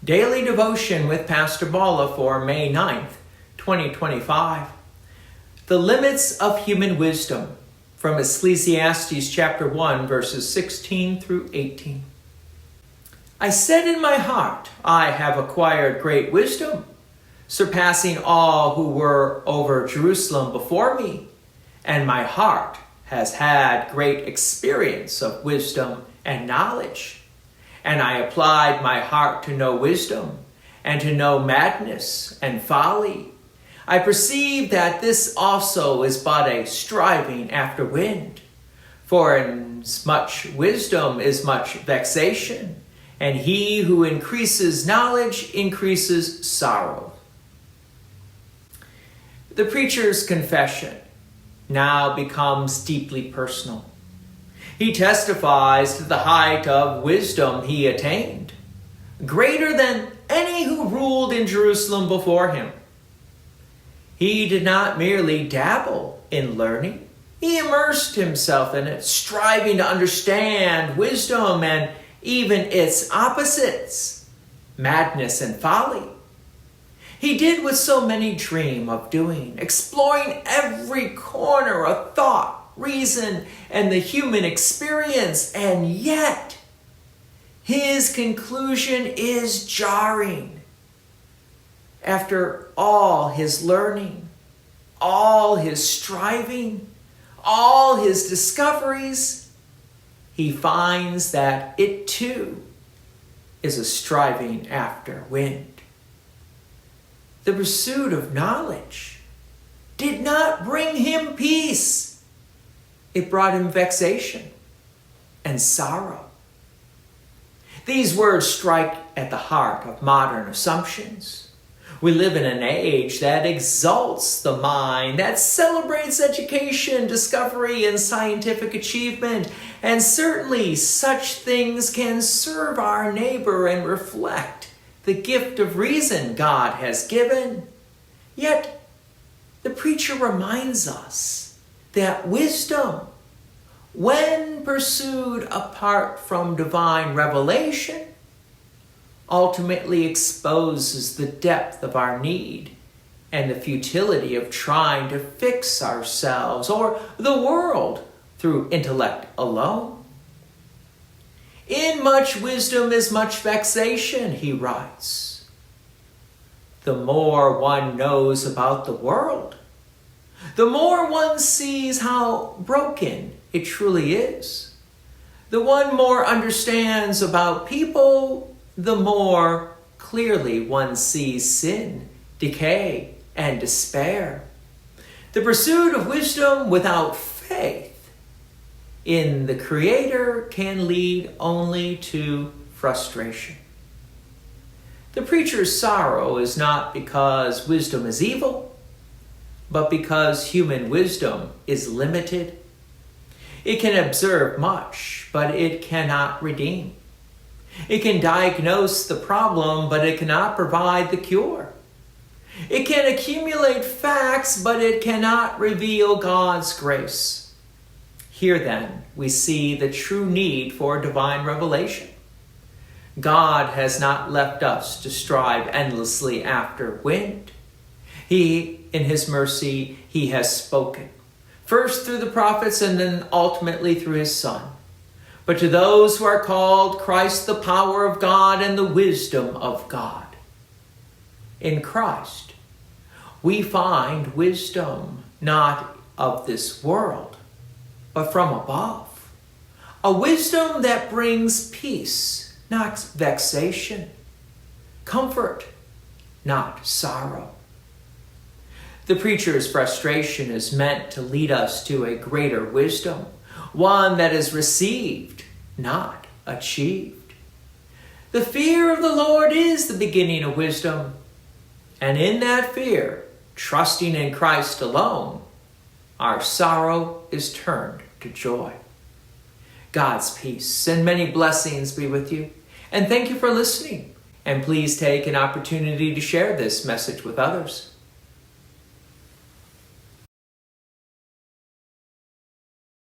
Daily Devotion with Pastor Balla for May 9th, 2025. The Limits of Human Wisdom from Ecclesiastes chapter 1, verses 16 through 18. I said in my heart, I have acquired great wisdom, surpassing all who were over Jerusalem before me, and my heart has had great experience of wisdom and knowledge. And I applied my heart to know wisdom, and to know madness and folly. I perceive that this also is but a striving after wind. For in much wisdom is much vexation, and he who increases knowledge increases sorrow. The preacher's confession now becomes deeply personal. He testifies to the height of wisdom he attained, greater than any who ruled in Jerusalem before him. He did not merely dabble in learning. He immersed himself in it, striving to understand wisdom and even its opposites, madness and folly. He did what so many dream of doing, exploring every corner of thought, reason, and the human experience, and yet his conclusion is jarring. After all his learning, all his striving, all his discoveries, he finds that it too is a striving after wind. The pursuit of knowledge did not bring him peace. It brought him vexation and sorrow. These words strike at the heart of modern assumptions. We live in an age that exalts the mind, that celebrates education, discovery, and scientific achievement. And certainly such things can serve our neighbor and reflect the gift of reason God has given. Yet the preacher reminds us that wisdom, when pursued apart from divine revelation, ultimately exposes the depth of our need and the futility of trying to fix ourselves or the world through intellect alone. In much wisdom is much vexation, he writes. The more one knows about the world, the more one sees how broken it truly is. The one more understands about people, the more clearly one sees sin, decay, and despair. The pursuit of wisdom without faith in the Creator can lead only to frustration. The preacher's sorrow is not because wisdom is evil, but because human wisdom is limited. It can observe much, but it cannot redeem. It can diagnose the problem, but it cannot provide the cure. It can accumulate facts, but it cannot reveal God's grace. Here then, we see the true need for divine revelation. God has not left us to strive endlessly after wind. In his mercy, he has spoken, first through the prophets and then ultimately through his Son. But to those who are called, Christ, the power of God and the wisdom of God. In Christ, we find wisdom not of this world, but from above. A wisdom that brings peace, not vexation, comfort, not sorrow. The preacher's frustration is meant to lead us to a greater wisdom, one that is received, not achieved. The fear of the Lord is the beginning of wisdom, and in that fear, trusting in Christ alone, our sorrow is turned to joy. God's peace and many blessings be with you, and thank you for listening. And please take an opportunity to share this message with others.